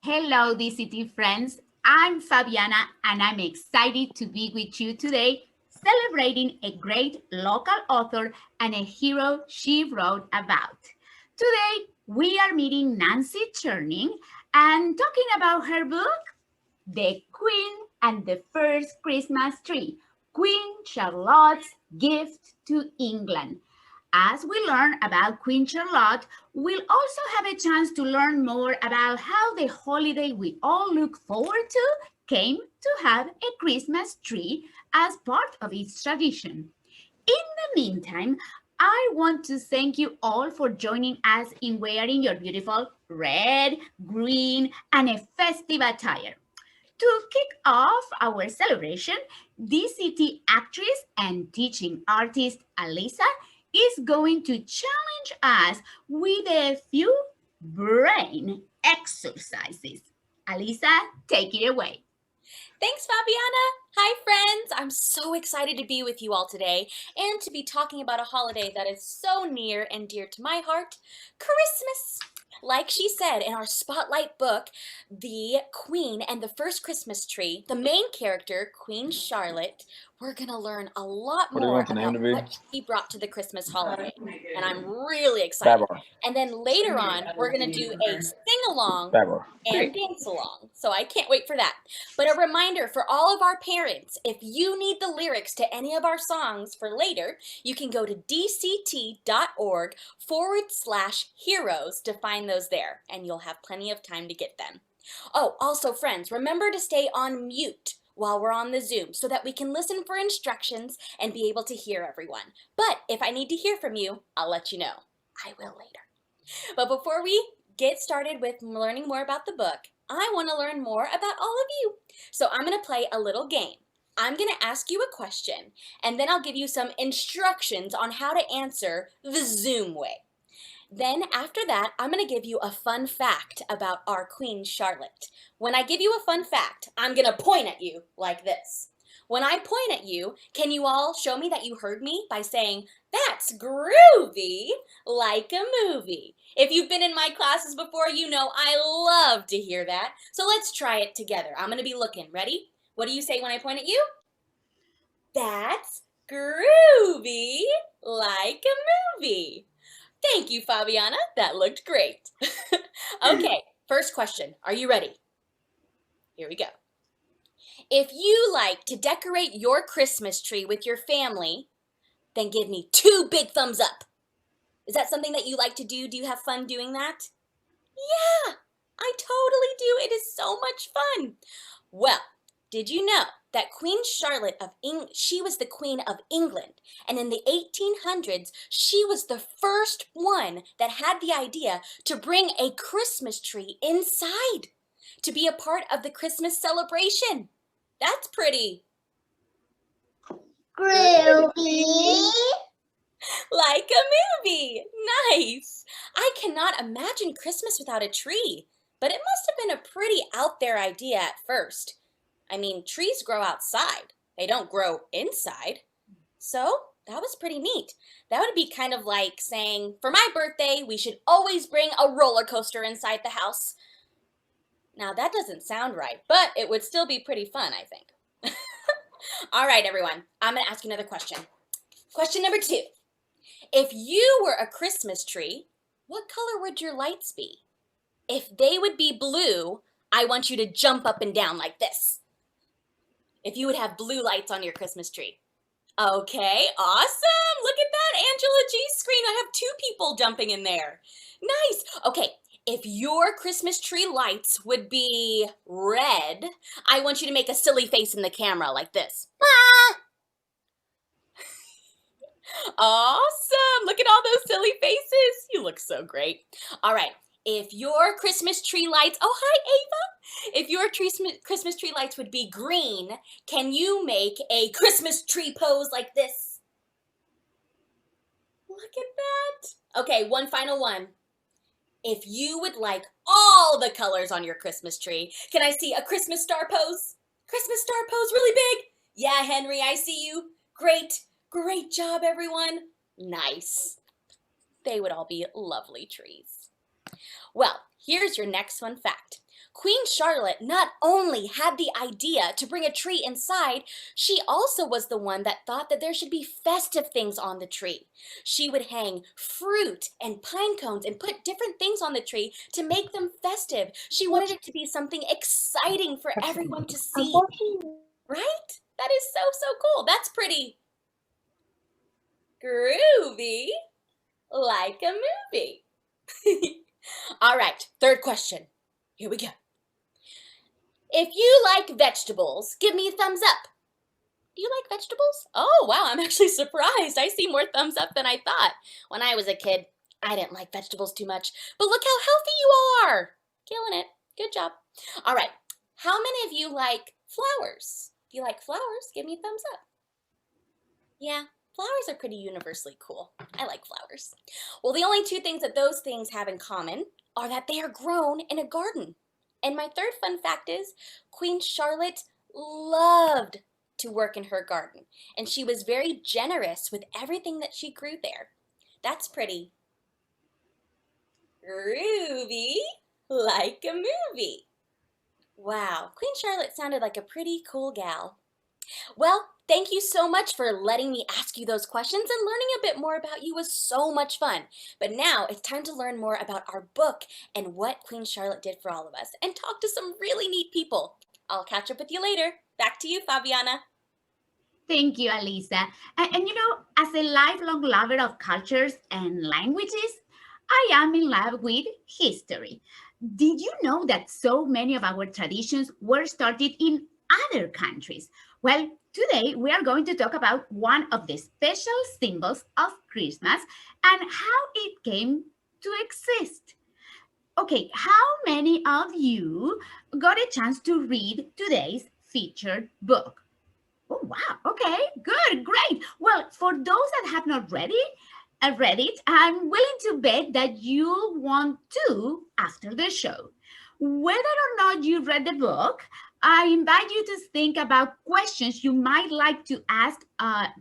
Hello, DCT friends. I'm Fabiana and I'm excited to be with you today celebrating a great local author and a hero she wrote about. Today, we are meeting Nancy Churnin and talking about her book, The Queen and the First Christmas Tree, Queen Charlotte's Gift to England. As we learn about Queen Charlotte, we'll also have a chance to learn more about how the holiday we all look forward to came to have a Christmas tree as part of its tradition. In the meantime, I want to thank you all for joining us in wearing your beautiful red, green, and a festive attire. To kick off our celebration, DCT actress and teaching artist Alyssa is going to challenge us with a few brain exercises. Alyssa, take it away. Thanks, Fabiana. Hi, friends. I'm so excited to be with you all today and to be talking about a holiday that is so near and dear to my heart, Christmas. Like she said in our Spotlight book, The Queen and the First Christmas Tree, the main character, Queen Charlotte, we're going to learn a lot more about what she brought to the Christmas holiday. And I'm really excited. And then later on, we're going to do a sing-along and dance along. So I can't wait for that. But a reminder for all of our parents, if you need the lyrics to any of our songs for later, you can go to dct.org/heroes to find those there, and you'll have plenty of time to get them. Oh, also friends, remember to stay on mute while we're on the Zoom so that we can listen for instructions and be able to hear everyone. But if I need to hear from you, I'll let you know. I will later. But before we get started with learning more about the book, I want to learn more about all of you. So I'm going to play a little game. I'm going to ask you a question, and then I'll give you some instructions on how to answer the Zoom way. Then after that, I'm going to give you a fun fact about our Queen Charlotte. When I give you a fun fact, I'm going to point at you like this. When I point at you, can you all show me that you heard me by saying, "That's groovy," like a movie? If you've been in my classes before, you know I love to hear that. So let's try it together. I'm going to be looking. Ready? What do you say when I point at you? That's groovy, like a movie. Thank you, Fabiana. That looked great. Okay, first question. Are you ready? Here we go. If you like to decorate your Christmas tree with your family, then give me 2 big thumbs up. Is that something that you like to do? Do you have fun doing that? Yeah, I totally do. It is so much fun. Well, did you know that Queen Charlotte she was the Queen of England, and in the 1800s, she was the first one that had the idea to bring a Christmas tree inside to be a part of the Christmas celebration. That's pretty groovy, like a movie. Nice. I cannot imagine Christmas without a tree, but it must have been a pretty out there idea at first. I mean, trees grow outside. They don't grow inside. So that was pretty neat. That would be kind of like saying, for my birthday, we should always bring a roller coaster inside the house. Now that doesn't sound right, but it would still be pretty fun, I think. All right, everyone, I'm going to ask you another question. Question number 2. If you were a Christmas tree, what color would your lights be? If they would be blue, I want you to jump up and down like this. If you would have blue lights on your Christmas tree. Okay, awesome. Look at that, Angela G's screen. I have 2 people jumping in there. Nice. Okay, if your Christmas tree lights would be red, I want you to make a silly face in the camera like this. Ah! Awesome. Look at all those silly faces. You look so great. All right. If your Christmas tree lights, oh, hi, Ava. If your Christmas tree lights would be green, can you make a Christmas tree pose like this? Look at that. Okay, one final one. If you would like all the colors on your Christmas tree, can I see a Christmas star pose? Christmas star pose really big? Yeah, Henry, I see you. Great. Great job, everyone. Nice. They would all be lovely trees. Well, Here's your next fun fact. Queen Charlotte not only had the idea to bring a tree inside, she also was the one that thought that there should be festive things on the tree. She would hang fruit and pine cones and put different things on the tree to make them festive. She wanted it to be something exciting for everyone to see. Right? That is so, so cool. That's pretty groovy, like a movie. All right, third question. Here we go. If you like vegetables, give me a thumbs up. Do you like vegetables? Oh, wow, I'm actually surprised. I see more thumbs up than I thought. When I was a kid, I didn't like vegetables too much, but look how healthy you are. Killing it. Good job. All right, how many of you like flowers? If you like flowers, give me a thumbs up. Yeah, flowers are pretty universally cool. I like flowers. Well, the only two things that those things have in common are that they are grown in a garden. And my third fun fact is Queen Charlotte loved to work in her garden, and she was very generous with everything that she grew there. That's pretty groovy, like a movie. Wow, Queen Charlotte sounded like a pretty cool gal. Well, thank you so much for letting me ask you those questions, and learning a bit more about you was so much fun. But now it's time to learn more about our book and what Queen Charlotte did for all of us, and talk to some really neat people. I'll catch up with you later. Back to you, Fabiana. Thank you, Alyssa. And you know, as a lifelong lover of cultures and languages, I am in love with history. Did you know that so many of our traditions were started in other countries? Well, today we are going to talk about one of the special symbols of Christmas and how it came to exist. Okay, how many of you got a chance to read today's featured book? Oh, wow. Okay, good, great. Well, for those that have not read it, I'm willing to bet that you'll want to after the show. Whether or not you read the book, I invite you to think about questions you might like to ask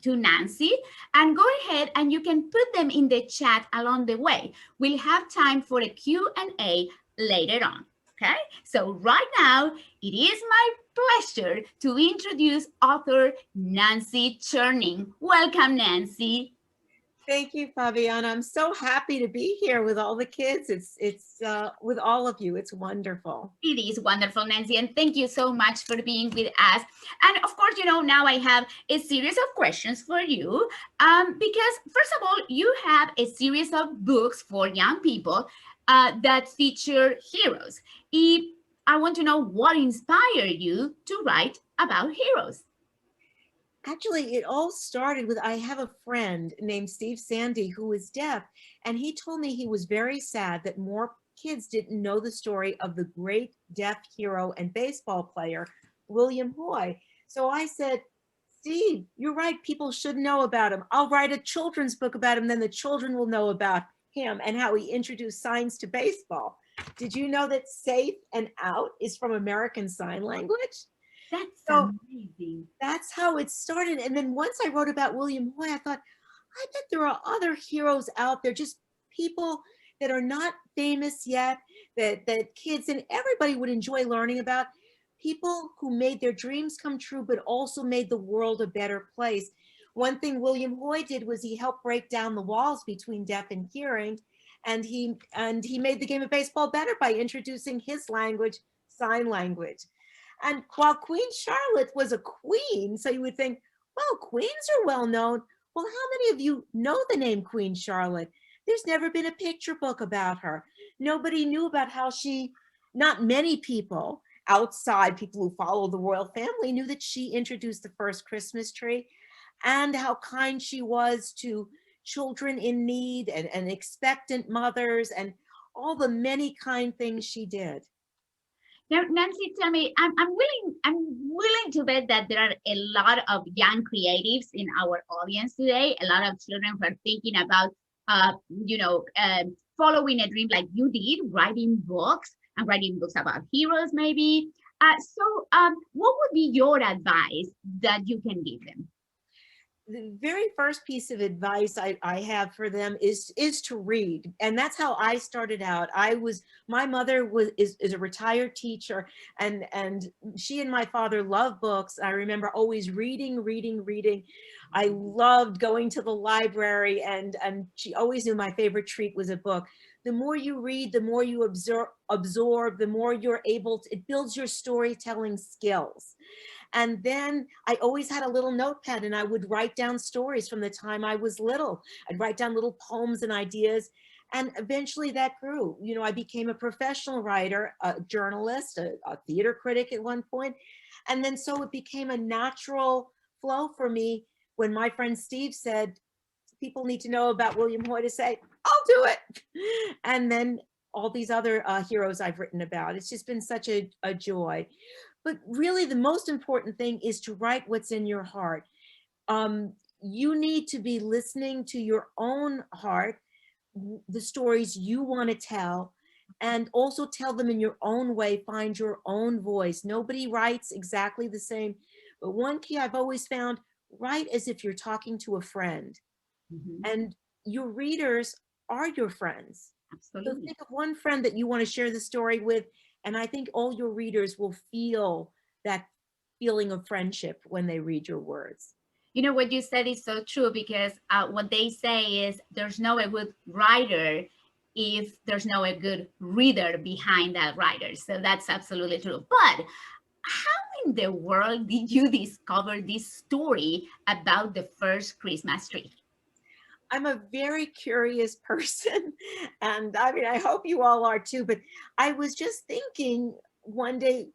to Nancy, and go ahead and you can put them in the chat along the way. We'll have time for a Q&A later on. Okay, so right now, it is my pleasure to introduce author Nancy Churnin. Welcome, Nancy. Thank you, Fabiana. I'm so happy to be here with all the kids. It's with all of you. It's wonderful. It is wonderful, Nancy, and thank you so much for being with us. And of course, you know, now I have a series of questions for you because, first of all, you have a series of books for young people that feature heroes. I want to know what inspired you to write about heroes. Actually, it all started with, I have a friend named Steve Sandy who is deaf, and he told me he was very sad that more kids didn't know the story of the great deaf hero and baseball player, William Hoy. So I said, Steve, you're right, people should know about him. I'll write a children's book about him, then the children will know about him and how he introduced signs to baseball. Did you know that safe and out is from American Sign Language? That's So amazing. that's how it started. And then once I wrote about William Hoy, I thought, I bet there are other heroes out there, just people that are not famous yet, that kids and everybody would enjoy learning about, people who made their dreams come true, but also made the world a better place. One thing William Hoy did was he helped break down the walls between deaf and hearing, and he made the game of baseball better by introducing his language, sign language. And while Queen Charlotte was a queen, so you would think, well, queens are well known. Well, how many of you know the name Queen Charlotte? There's never been a picture book about her. Nobody knew about how not many people outside, people who follow the royal family, knew that she introduced the first Christmas tree, and how kind she was to children in need and expectant mothers, and all the many kind things she did. Now, Nancy, tell me, I'm willing to bet that there are a lot of young creatives in our audience today. A lot of children who are thinking about, following a dream like you did, writing books about heroes, maybe. So, what would be your advice that you can give them? the very first piece of advice I have for them is to read. And that's how I started out. My mother is a retired teacher, and she and my father love books. I remember always reading. I loved going to the library, and she always knew my favorite treat was a book. The more you read, the more you absorb, the more you're able to, it builds your storytelling skills. And then I always had a little notepad, and I would write down stories from the time I was little. I'd write down little poems and ideas. And eventually that grew. You know, I became a professional writer, a journalist, a theater critic at one point. And then so it became a natural flow for me when my friend Steve said, people need to know about William Hoy, to say, I'll do it. And then all these other heroes I've written about. It's just been such a joy. But really the most important thing is to write what's in your heart. You need to be listening to your own heart, the stories you want to tell, and also tell them in your own way. Find your own voice. Nobody writes exactly the same. But one key I've always found, write as if you're talking to a friend. And your readers are your friends. Absolutely. So think of one friend that you want to share the story with, and I think all your readers will feel that feeling of friendship when they read your words. You know, what you said is so true, because what they say is there's no a good writer if there's no a good reader behind that writer. So that's absolutely true. But how in the world did you discover this story about the first Christmas tree? I'm a very curious person, and I mean, I hope you all are too, but I was just thinking one day,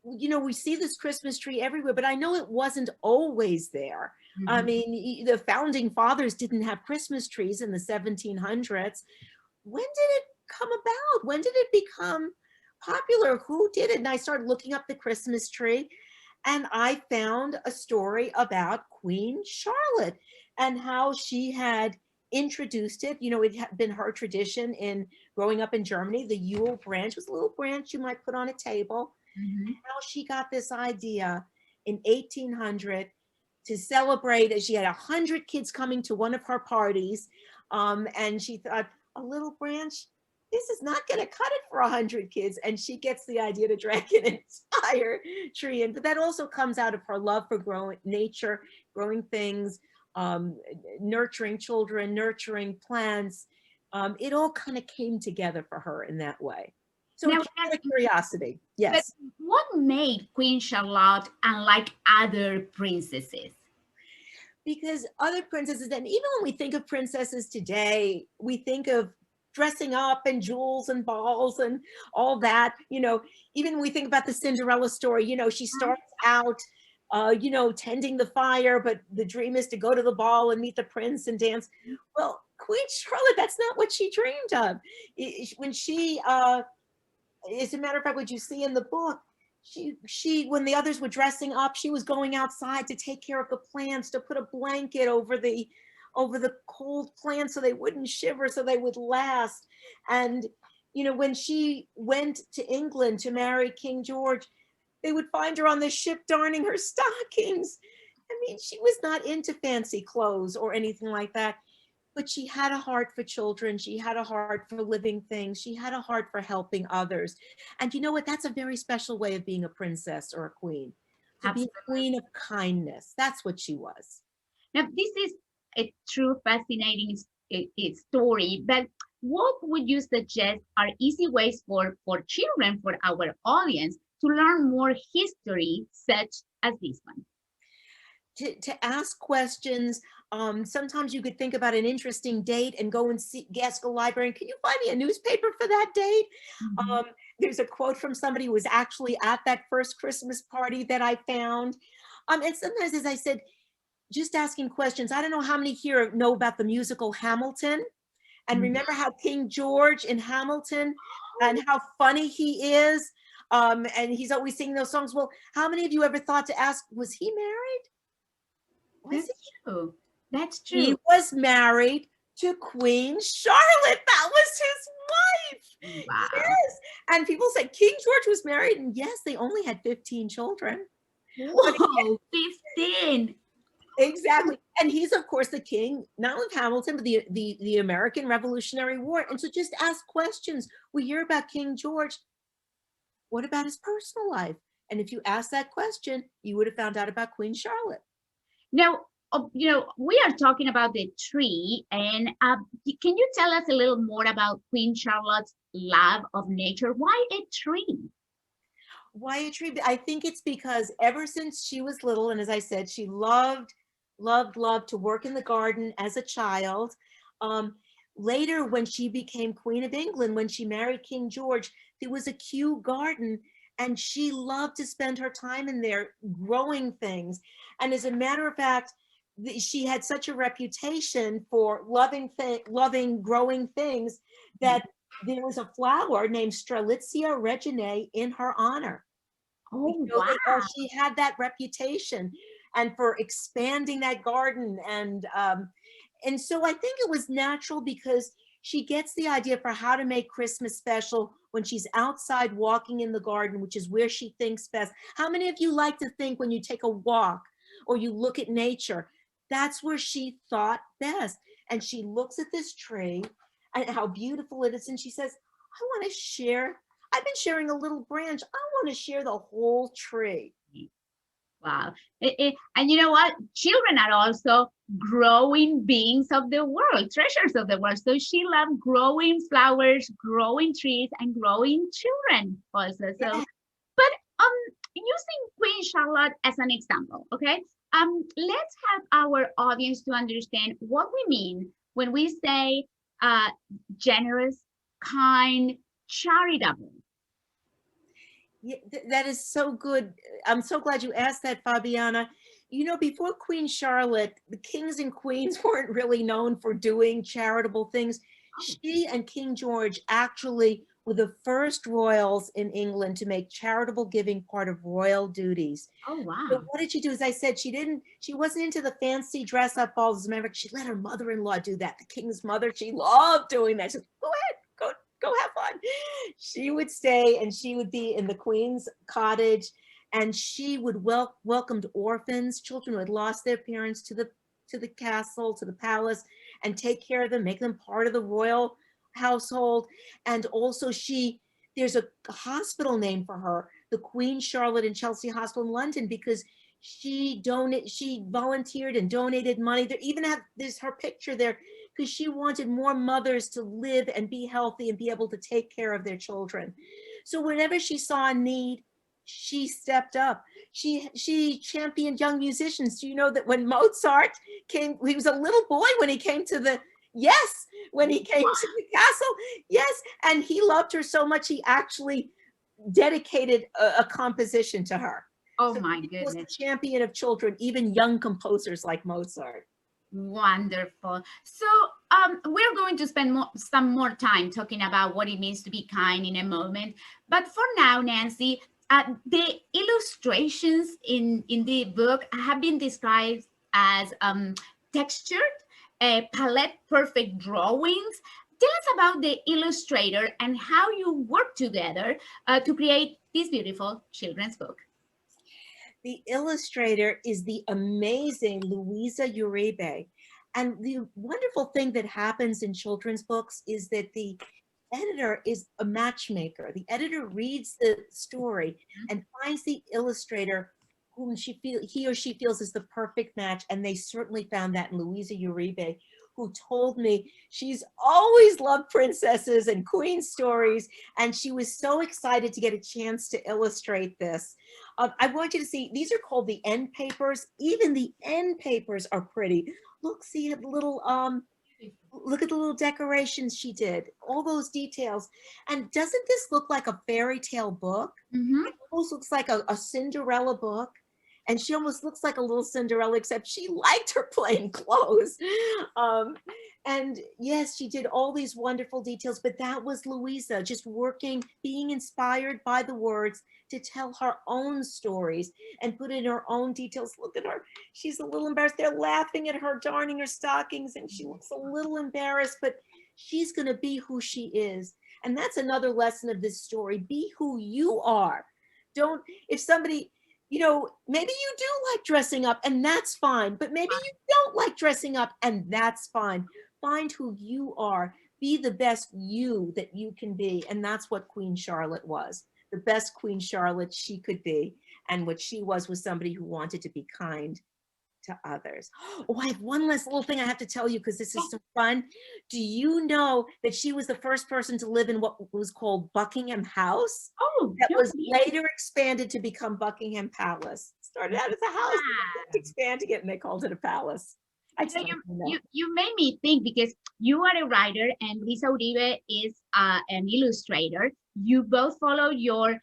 you know, we see this Christmas tree everywhere, but I know it wasn't always there. I mean, the founding fathers didn't have Christmas trees in the 1700s. When did it come about? When did it become popular? Who did it? And I started looking up the Christmas tree, and I found a story about Queen Charlotte and how she had introduced it. You know, it had been her tradition in growing up in Germany. The Yule branch was a little branch you might put on a table. How she got this idea in 1800 to celebrate, as she had 100 kids coming to one of her parties. And she thought, a little branch, this is not going to cut it for 100 kids. And she gets the idea to drag an entire tree in. But that also comes out of her love for growing nature, growing things, nurturing children, nurturing plants. It all kind of came together for her in that way. So Now, it's out of curiosity. but Yes. what made Queen Charlotte unlike other princesses? Because other princesses, and even when we think of princesses today, we think of dressing up and jewels and balls and all that. You know, even when we think about the Cinderella story, you know, she starts out, you know, tending the fire, but the dream is to go to the ball and meet the prince and dance. Well, Queen Charlotte, that's not what she dreamed of. When she, as a matter of fact, what you see in the book, she when the others were dressing up, she was going outside to take care of the plants, to put a blanket over the cold plants so they wouldn't shiver, so they would last. And you know, when she went to England to marry King George, they would find her on the ship darning her stockings. I mean, she was not into fancy clothes or anything like that, but she had a heart for children. She had a heart for living things. She had a heart for helping others. And you know what? That's a very special way of being a princess or a queen. To be a queen of kindness. That's what she was. Now, this is a true fascinating story, but what would you suggest are easy ways for children, for our audience, to learn more history such as this one? To ask questions. Sometimes you could think about an interesting date and go and ask a librarian, can you find me a newspaper for that date? There's a quote from somebody who was actually at that first Christmas party that I found. And sometimes, as I said, just asking questions. I don't know how many here know about the musical Hamilton, and remember how King George in Hamilton and how funny he is. And he's always singing those songs. Well, how many of you ever thought to ask, was he married? That's true. That's true. He was married to Queen Charlotte. That was his wife. Wow. Yes. And people say King George was married. And yes, they only had 15 children. Whoa, 15. Exactly. And he's, of course, the king, not only of Hamilton, but the American Revolutionary War. And so just ask questions. We hear about King George. What about his personal life? And if you ask that question, you would have found out about Queen Charlotte. Now, we are talking about the tree, and can you tell us a little more about Queen Charlotte's love of nature? Why a tree? Why a tree? I think it's because ever since she was little, and as I said, she loved to work in the garden as a child. Later, when she became Queen of England, when she married King George, there was a Kew garden, and she loved to spend her time in there growing things. And as a matter of fact, she had such a reputation for loving growing things that there was a flower named Strelitzia reginae in her honor. Oh, That, wow. she had that reputation and for expanding that garden. And so I think it was natural because she gets the idea for how to make Christmas special when she's outside walking in the garden, which is where she thinks best. How many of you like to think when you take a walk or you look at nature? That's where she thought best. And she looks at this tree and how beautiful it is. And she says, I want to share. I've been sharing a little branch. I want to share the whole tree. Wow. And you know what? Children are also growing beings of the world, treasures of the world. So she loved growing flowers, growing trees, and growing children also. So, Yeah. but using Queen Charlotte as an example, okay? Let's have our audience to understand what we mean when we say generous, kind, charitable. Yeah, that is so good. I'm so glad you asked that, Fabiana. Before Queen Charlotte, the kings and queens weren't really known for doing charitable things. She and King George actually were the first royals in England to make charitable giving part of royal duties. Oh, wow. So what did she do? As I said, she wasn't into the fancy dress up balls. As a matter of fact, she let her mother-in-law do that. The king's mother, she loved doing that. She said, go ahead, go have fun. She would stay and she would be in the queen's cottage, and she would welcomed orphans, children who had lost their parents, to the castle, to the palace, and take care of them, make them part of the royal household. And also there's a hospital named for her, the Queen Charlotte and Chelsea Hospital in London, because she volunteered and donated money. There's her picture there, because she wanted more mothers to live and be healthy and be able to take care of their children. So whenever she saw a need, she stepped up. She championed young musicians. Do you know that when Mozart came, he was a little boy when he came to the when he came to the castle, and he loved her so much he actually dedicated a composition to her. Oh, so my he goodness. was a champion of children, even young composers like Mozart. Wonderful. So we're going to spend some more time talking about what it means to be kind in a moment. But for now, Nancy, the illustrations in the book have been described as textured, palette perfect drawings. Tell us about the illustrator and how you work together to create this beautiful children's book. The illustrator is the amazing Louisa Uribe. And the wonderful thing that happens in children's books is that the editor is a matchmaker. The editor reads the story and finds the illustrator whom he or she feels is the perfect match. And they certainly found that in Louisa Uribe, who told me she's always loved princesses and queen stories. And she was so excited to get a chance to illustrate this. I want you to see, these are called the end papers. Even the end papers are pretty. Look, see the little, look at the little decorations she did, all those details. And doesn't this look like a fairy tale book? Mm-hmm. It almost looks like a Cinderella book. And she almost looks like a little Cinderella, except she liked her plain clothes. And yes, she did all these wonderful details, but that was Louisa just working, being inspired by the words to tell her own stories and put in her own details. Look at her. She's a little embarrassed. They're laughing at her darning her stockings and she looks a little embarrassed, but she's going to be who she is. And that's another lesson of this story. Be who you are. Don't, if somebody, you know, maybe you do like dressing up and that's fine, but maybe you don't like dressing up and that's fine. Find who you are. Be the best you that you can be. And that's what Queen Charlotte was, the best Queen Charlotte she could be. And what she was somebody who wanted to be kind to others. Oh, I have one last little thing I have to tell you because this is so fun. Do you know that she was the first person to live in what was called Buckingham House? Oh, That no, was later expanded to become Buckingham Palace. Started out as a house, they kept expanding it, and they called it a palace. I just you made me think because you are a writer and Lisa Uribe is an illustrator. You both follow your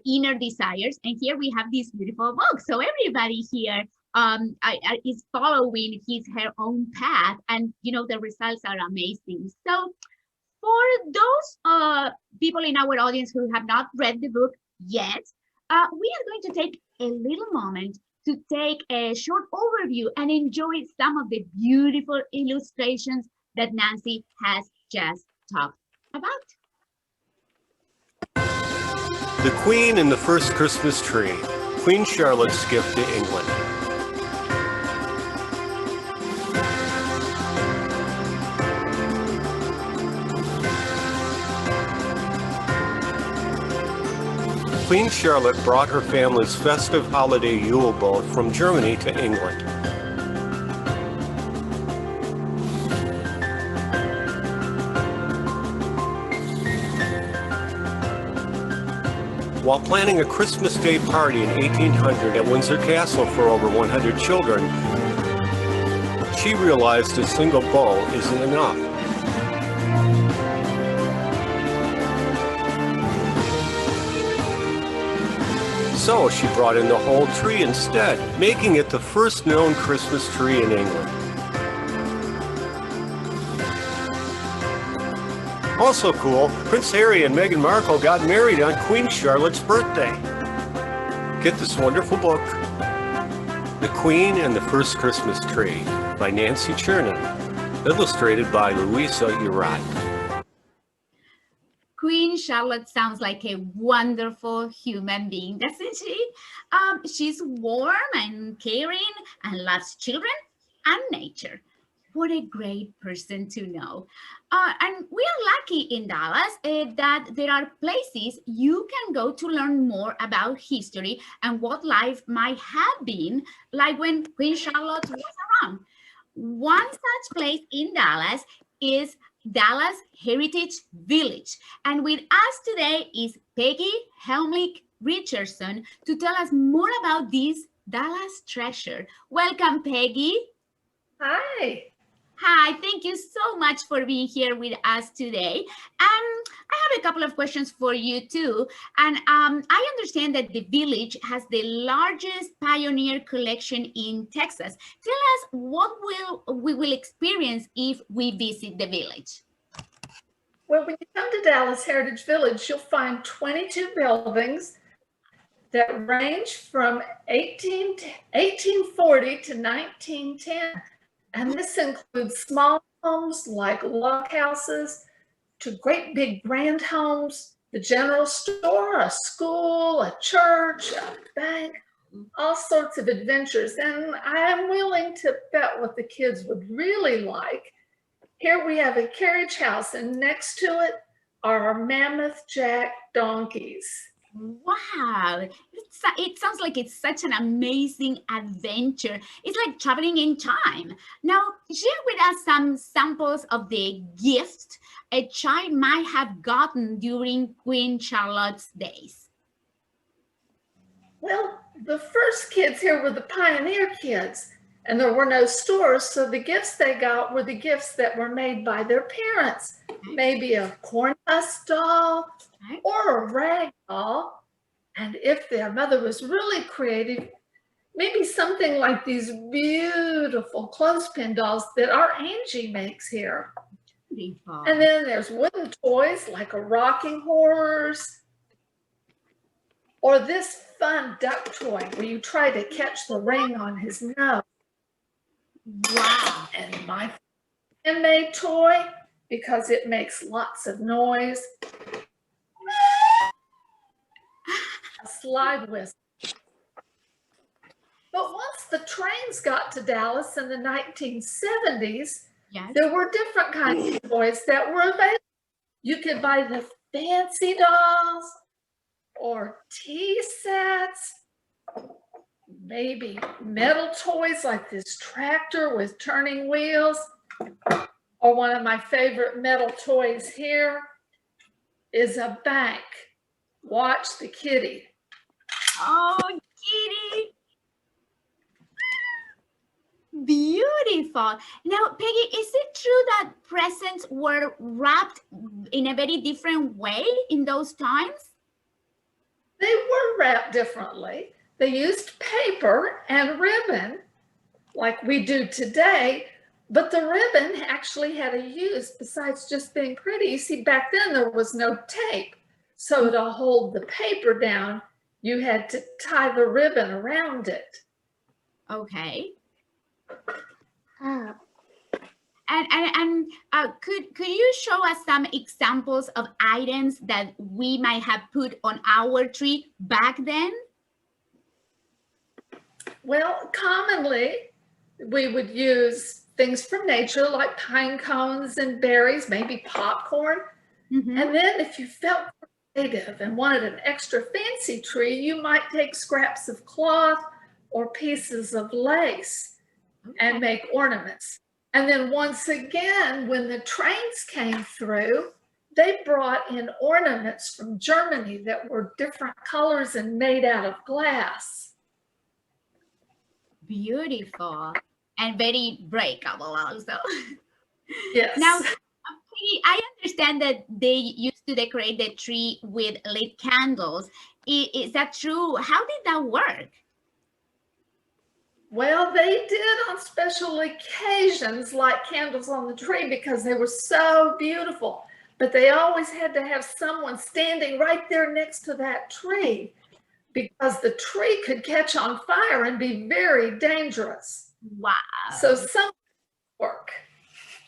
inner desires, and here we have this beautiful book. So everybody here is following her own path, and you know the results are amazing. So for those people in our audience who have not read the book yet, we are going to take a little moment to take a short overview and enjoy some of the beautiful illustrations that Nancy has just talked about. The Queen and the First Christmas Tree, Queen Charlotte's Gift to England. Queen Charlotte brought her family's festive holiday Yule boat from Germany to England. While planning a Christmas Day party in 1800 at Windsor Castle for over 100 children, she realized a single bow isn't enough. So she brought in the whole tree instead, making it the first known Christmas tree in England. Also cool, Prince Harry and Meghan Markle got married on Queen Charlotte's birthday. Get this wonderful book, The Queen and the First Christmas Tree by Nancy Churnin, illustrated by Louisa Urat. Queen Charlotte sounds like a wonderful human being, doesn't she? She's warm and caring and loves children and nature. What a great person to know. And we are lucky in Dallas that there are places you can go to learn more about history and what life might have been like when Queen Charlotte was around. One such place in Dallas is Dallas Heritage Village. And with us today is Peggy Helmlich Richardson to tell us more about this Dallas treasure. Welcome, Peggy. Hi. Hi, thank you so much for being here with us today. I have a couple of questions for you too. And I understand that the village has the largest pioneer collection in Texas. Tell us what we will experience if we visit the village. Well, when you come to Dallas Heritage Village, you'll find 22 buildings that range from 1840 to 1910. And this includes small homes like log houses to great big grand homes, the general store, a school, a church, a bank, all sorts of adventures. And I'm willing to bet what the kids would really like. Here we have a carriage house, and next to it are our Mammoth Jack donkeys. Wow, it sounds like it's such an amazing adventure. It's like traveling in time. Now, share with us some samples of the gifts a child might have gotten during Queen Charlotte's days. Well, the first kids here were the pioneer kids, and there were no stores, so the gifts they got were the gifts that were made by their parents. Maybe a corn husk doll or a rag doll. And if their mother was really creative, maybe something like these beautiful clothespin dolls that our Angie makes here. Beautiful. And then there's wooden toys like a rocking horse, or this fun duck toy where you try to catch the ring on his nose. Wow. And my handmade toy, because it makes lots of noise, a slide whistle. But once the trains got to Dallas in the 1970s, Yes. there were different kinds of toys that were available. You could buy the fancy dolls or tea sets, maybe metal toys like this tractor with turning wheels, or one of my favorite metal toys here is a bank. Watch the kitty. Oh, kitty. Beautiful. Now, Peggy, is it true that presents were wrapped in a very different way in those times? They were wrapped differently. They used paper and ribbon like we do today, but the ribbon actually had a use besides just being pretty. You see, back then there was no tape. So to hold the paper down, you had to tie the ribbon around it. Okay. Ah, And could you show us some examples of items that we might have put on our tree back then? Well, commonly we would use things from nature like pine cones and berries, maybe popcorn. Mhm. And then if you felt creative and wanted an extra fancy tree, you might take scraps of cloth or pieces of lace and make ornaments. And then once again, when the trains came through, they brought in ornaments from Germany that were different colors and made out of glass. Beautiful and very breakable also. Yes. Now, I understand that they used to decorate the tree with lit candles. Is that true? How did that work? Well, they did on special occasions light candles on the tree because they were so beautiful. But they always had to have someone standing right there next to that tree because the tree could catch on fire and be very dangerous. Wow. So some work.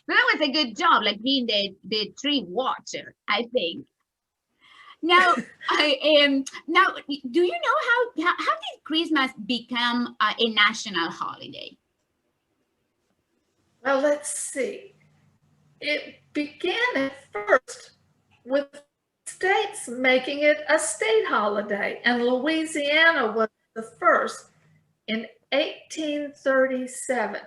That was a good job, like being the tree watcher, I think. Now, now, do you know how did Christmas become a national holiday? Well, let's see. It began at first with states making it a state holiday, and Louisiana was the first in 1837.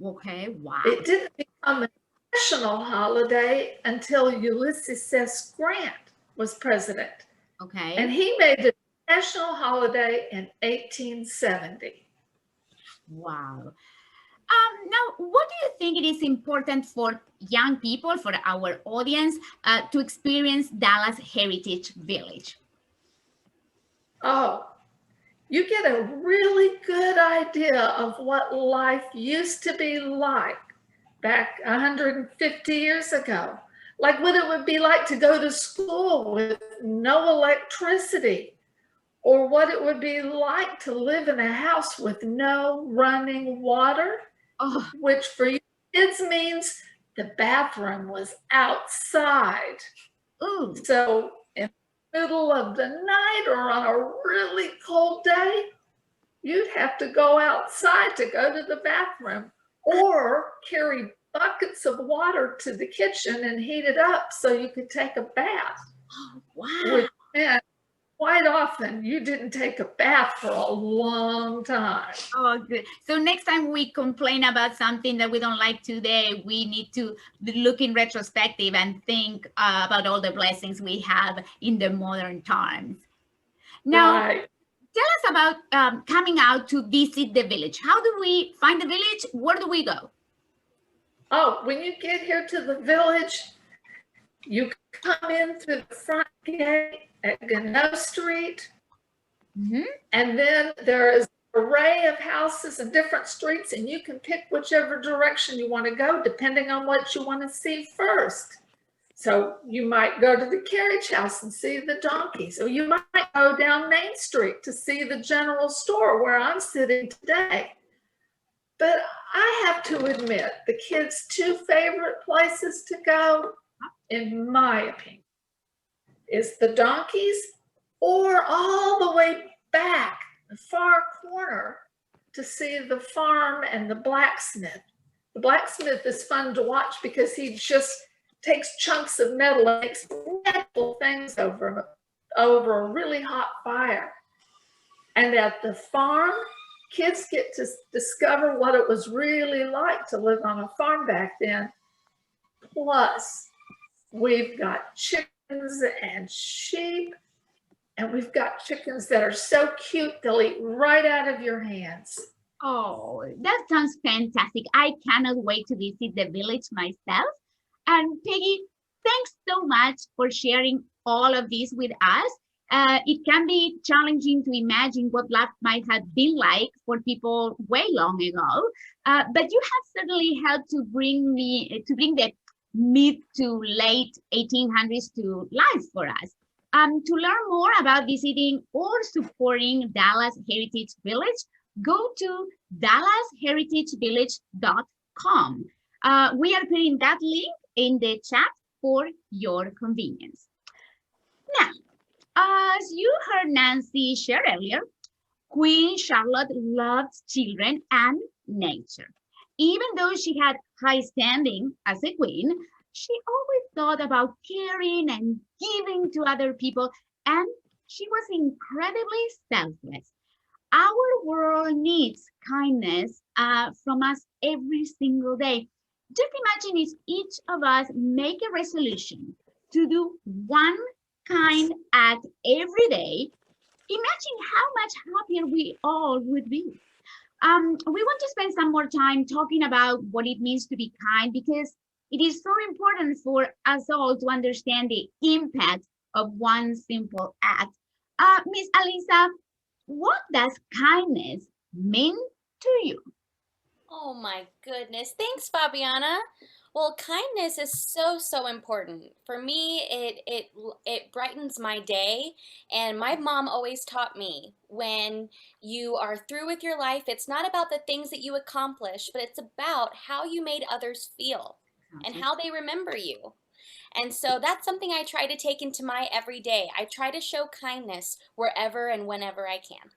Okay, wow. It didn't become a national holiday until Ulysses S. Grant was president, Okay. and he made it a national holiday in 1870. Wow. Now, what do you think it is important for young people, for our audience, to experience Dallas Heritage Village? Oh, you get a really good idea of what life used to be like back 150 years ago. Like what it would be like to go to school with no electricity, or what it would be like to live in a house with no running water, Oh, which for you kids means the bathroom was outside. ooh, So in the middle of the night or on a really cold day, you'd have to go outside to go to the bathroom or carry buckets of water to the kitchen and heat it up so you could take a bath, wow. which meant quite often you didn't take a bath for a long time. Oh, good. So next time we complain about something that we don't like today, we need to look in retrospective and think about all the blessings we have in the modern times. Now, Right. tell us about coming out to visit the village. How do we find the village? Where do we go? Oh, when you get here to the village, you come in through the front gate at Gannett Street, Mhm. and then there is an array of houses and different streets, and you can pick whichever direction you want to go depending on what you want to see first. So you might go to the carriage house and see the donkeys, or you might go down Main Street to see the general store where I'm sitting today. But I have to admit, the kids' two favorite places to go, in my opinion, is the donkeys or all the way back a far corner to see the farm and the blacksmith. The blacksmith is fun to watch because he just takes chunks of metal and makes metal things over a really hot fire. And at the farm, kids get to discover what it was really like to live on a farm back then. Plus, we've got chickens and sheep, and we've got chickens that are so cute, they'll eat right out of your hands. Oh, that sounds fantastic. I cannot wait to visit the village myself. And Peggy, thanks so much for sharing all of this with us. It can be challenging to imagine what life might have been like for people way long ago, but you have certainly helped to bring the mid to late 1800s to life for us. To learn more about visiting or supporting Dallas Heritage Village, go to dallasheritagevillage.com. We are putting that link in the chat for your convenience. Now, as you heard Nancy share earlier, Queen Charlotte loved children and nature. Even though she had high standing as a queen, she always thought about caring and giving to other people, and she was incredibly selfless. Our world needs kindness from us every single day. Just imagine if each of us make a resolution to do one kind act every day. Imagine how much happier we all would be. We want to spend some more time talking about what it means to be kind, because it is so important for us all to understand the impact of one simple act. Miss Alyssa, what does kindness mean to you? Oh my goodness. Thanks, Fabiana. Well, kindness is so important. For me, it brightens my day, and my mom always taught me, when you are through with your life, it's not about the things that you accomplish, but it's about how you made others feel and how they remember you. And so that's something I try to take into my everyday. I try to show kindness wherever and whenever I can.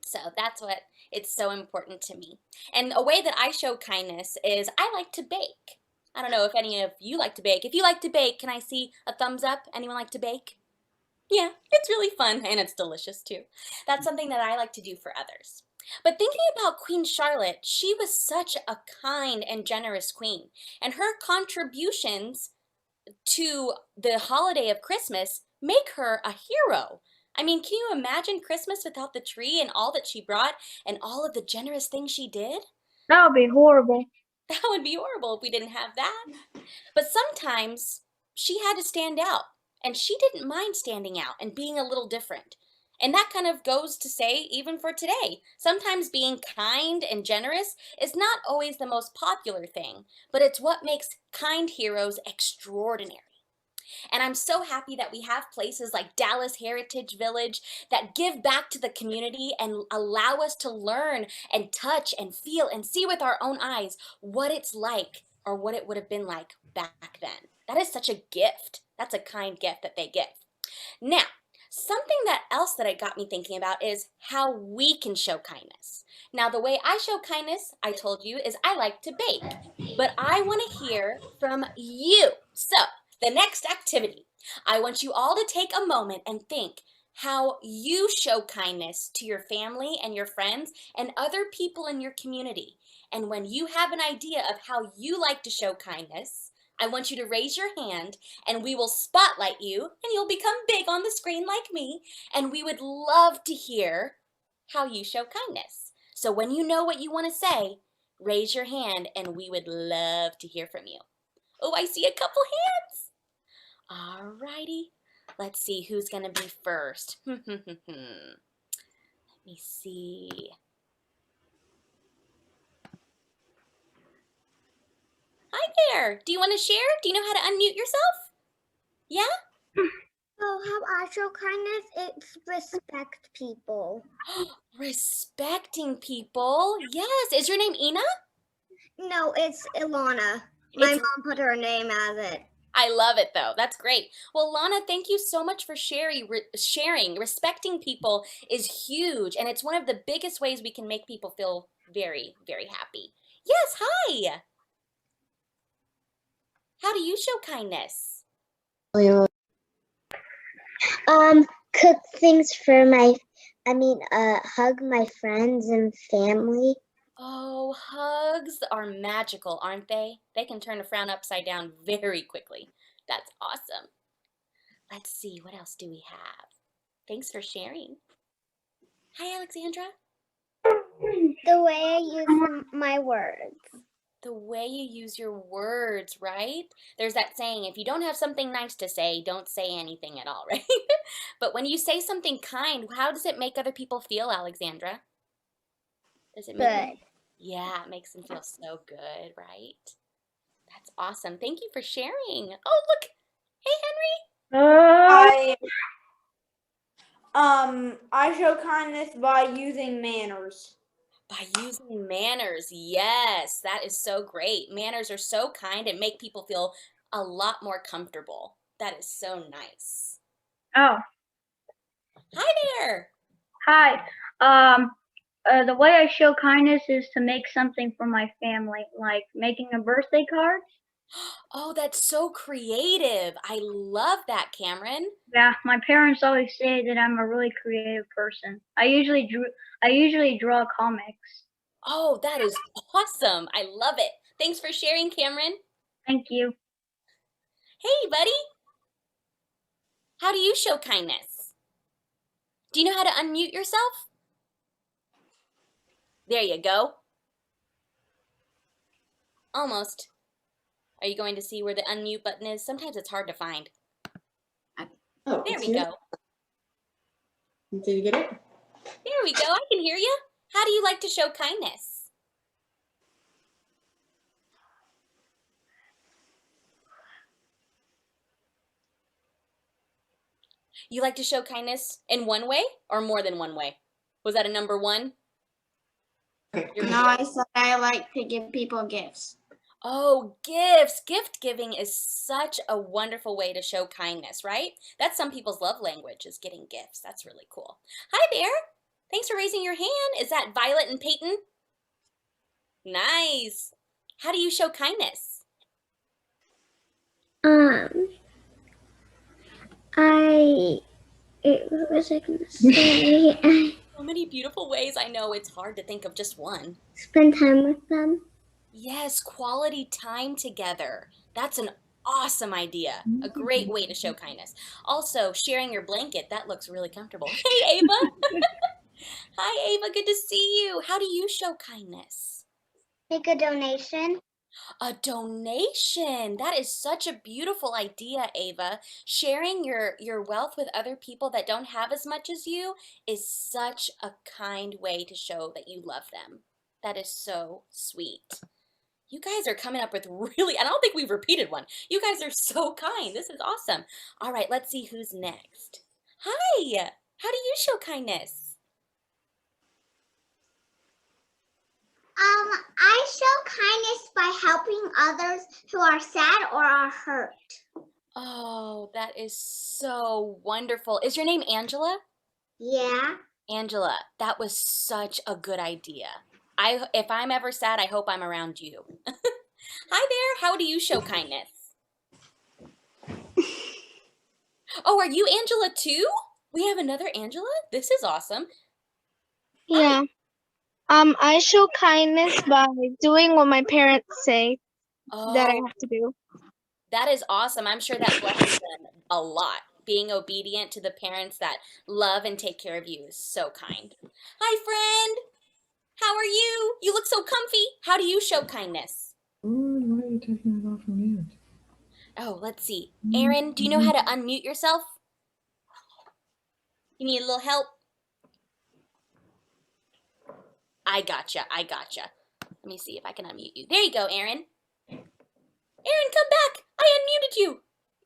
So that's what it's so important to me. And a way that I show kindness is I like to bake. I don't know if any of you like to bake. If you like to bake, can I see a thumbs up? Anyone like to bake? Yeah, it's really fun and it's delicious too. That's something that I like to do for others. But thinking about Queen Charlotte, she was such a kind and generous queen, and her contributions to the holiday of Christmas make her a hero. I mean, can you imagine Christmas without the tree and all that she brought and all of the generous things she did? That would be horrible. That would be horrible if we didn't have that. But sometimes she had to stand out, and she didn't mind standing out and being a little different. And that kind of goes to say, even for today, sometimes being kind and generous is not always the most popular thing, but it's what makes kind heroes extraordinary. And I'm so happy that we have places like Dallas Heritage Village that give back to the community and allow us to learn and touch and feel and see with our own eyes what it's like, or what it would have been like back then. That is such a gift. That's a kind gift that they give. Now, something else that it got me thinking about is how we can show kindness. Now, the way I show kindness, I told you, is I like to bake, but I want to hear from you. So, the next activity, I want you all to take a moment and think how you show kindness to your family and your friends and other people in your community. And when you have an idea of how you like to show kindness, I want you to raise your hand and we will spotlight you and you'll become big on the screen like me. And we would love to hear how you show kindness. So when you know what you want to say, raise your hand and we would love to hear from you. Oh, I see a couple hands. All righty. Let's see who's going to be first. Let me see. Hi there. Do you want to share? Do you know how to unmute yourself? Yeah? Oh, how I show kindness, it's respect people. Respecting people. Yes. Is your name Ina? No, it's Ilana. My mom put her name as it. I love it though. That's great. Well, Lana, thank you so much for sharing. Respecting people is huge, and it's one of the biggest ways we can make people feel very, very happy. Yes, hi. How do you show kindness? Cook things for hug my friends and family. Oh, hugs are magical, aren't they? They can turn a frown upside down very quickly. That's awesome. Let's see, what else do we have? Thanks for sharing. Hi, Alexandra. The way I use my words. The way you use your words, right? There's that saying, if you don't have something nice to say, don't say anything at all, right? But when you say something kind, how does it make other people feel, Alexandra? Does it make them? Good. Yeah, it makes them feel so good, right? That's awesome. Thank you for sharing. Oh, look. Hey, Henry. I show kindness by using manners. By using manners. Yes, that is so great. Manners are so kind and make people feel a lot more comfortable. That is so nice. Oh, Hi there. hi. The way I show kindness is to make something for my family, like making a birthday card. Oh, that's so creative. I love that, Cameron. Yeah, my parents always say that I'm a really creative person. I usually draw comics. Oh, that is awesome. I love it. Thanks for sharing, Cameron. Thank you. Hey, buddy. How do you show kindness? Do you know how to unmute yourself? There you go. Almost. Are you going to see where the unmute button is? Sometimes it's hard to find. Oh, There we go. Did you get it? There we go. I can hear you. How do you like to show kindness? You like to show kindness in one way or more than one way? Was that a number one? No, I said I like to give people gifts. Oh, gifts. Gift giving is such a wonderful way to show kindness, right? That's some people's love language, is getting gifts. That's really cool. Hi there. Thanks for raising your hand. Is that Violet and Peyton? Nice. How do you show kindness? What was I gonna say? So many beautiful ways. I know it's hard to think of just one. Spend time with them. Yes, quality time together. That's an awesome idea. A great way to show kindness. Also, sharing your blanket. That looks really comfortable. Hey, Ava. Hi, Ava. Good to see you. How do you show kindness? Make a donation. A donation. That is such a beautiful idea, Ava. Sharing your wealth with other people that don't have as much as you is such a kind way to show that you love them. That is so sweet. You guys are coming up with really, I don't think we've repeated one. You guys are so kind. This is awesome. All right, let's see who's next. Hi. How do you show kindness? I show kindness by helping others who are sad or are hurt. Oh, that is so wonderful. Is your name Angela? Yeah. Angela, that was such a good idea. If I'm ever sad, I hope I'm around you. Hi there. How do you show kindness? Oh, are you Angela too? We have another Angela? This is awesome. Yeah. I show kindness by doing what my parents say that I Oh, have to do. that is awesome. I'm sure that blesses them a lot. Being obedient to the parents that love and take care of you is so kind. Hi, friend. How are you? You look so comfy. How do you show kindness? Why are you taking it off your mute? Oh, let's see. Aaron, do you know how to unmute yourself? You need a little help? I gotcha. Let me see if I can unmute you. There you go, Aaron. Aaron, come back. I unmuted you.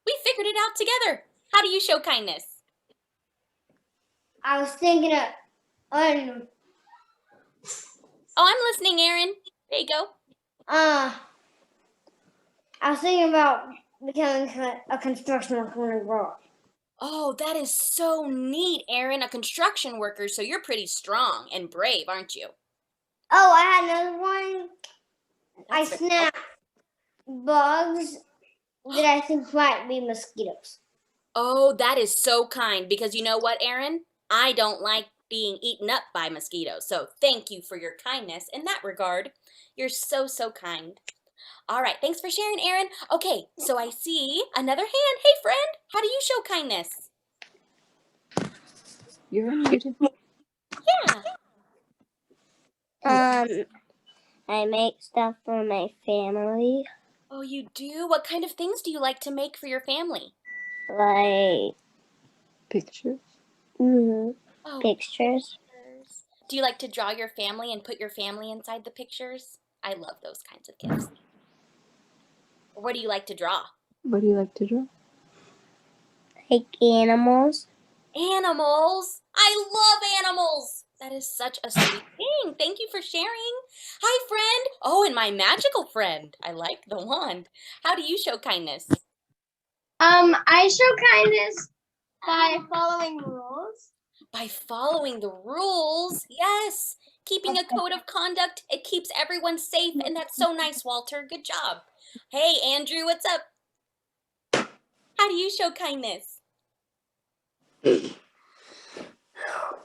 We figured it out together. How do you show kindness? I was thinking of, Oh, I'm listening, Aaron. There you go. I was thinking about becoming a construction worker when I grow up. Oh, that is so neat, Aaron. A construction worker, so you're pretty strong and brave, aren't you? Oh, I had another one. I That's snap bugs that I think might be mosquitoes. Oh, that is so kind because you know what, Aaron? I don't like being eaten up by mosquitoes. So thank you for your kindness in that regard. You're so, so kind. All right, thanks for sharing, Aaron. Okay, so I see another hand. Hey, friend, how do you show kindness? You're unmuted. Yeah. I make stuff for my family, Oh, you do? What kind of things do you like to make for your family? like Pictures. Oh, pictures. do you like to draw your family and put your family inside the pictures? I love those kinds of gifts. What do you like to draw? What do you like to draw? Like animals. Animals. I love animals. That is such a sweet thing. Thank you for sharing. Hi, friend. Oh, and my magical friend. I like the wand. How do you show kindness? I show kindness by following rules. By following the rules. Yes. Keeping a code of conduct. It keeps everyone safe, and that's so nice, Walter. Good job. Hey, Andrew, what's up? How do you show kindness?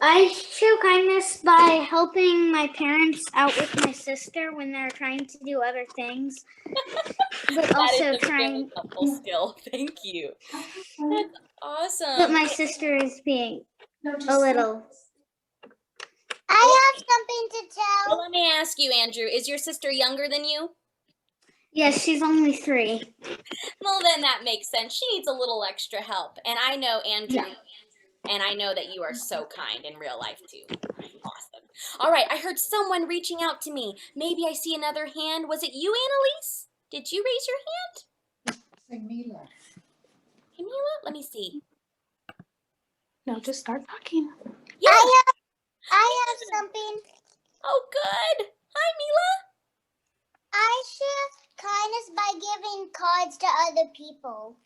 I show kindness by helping my parents out with my sister when they're trying to do other things. But That also is a trying. very helpful skill. Thank you. That's awesome. But my sister is being a little. I have something to tell. Well, let me ask you, Andrew, is your sister younger than you? Yes, she's only 3. Well, then that makes sense. She needs a little extra help. And I know Andrew, and I know that you are so kind in real life, too. Awesome. All right, I heard someone reaching out to me. Maybe I see another hand. Was it you, Annalise? Did you raise your hand? Say Mila. Hey, Mila, let me see. No, just start talking. Yeah. I have something. Oh, good. Hi, Mila. I share kindness by giving cards to other people.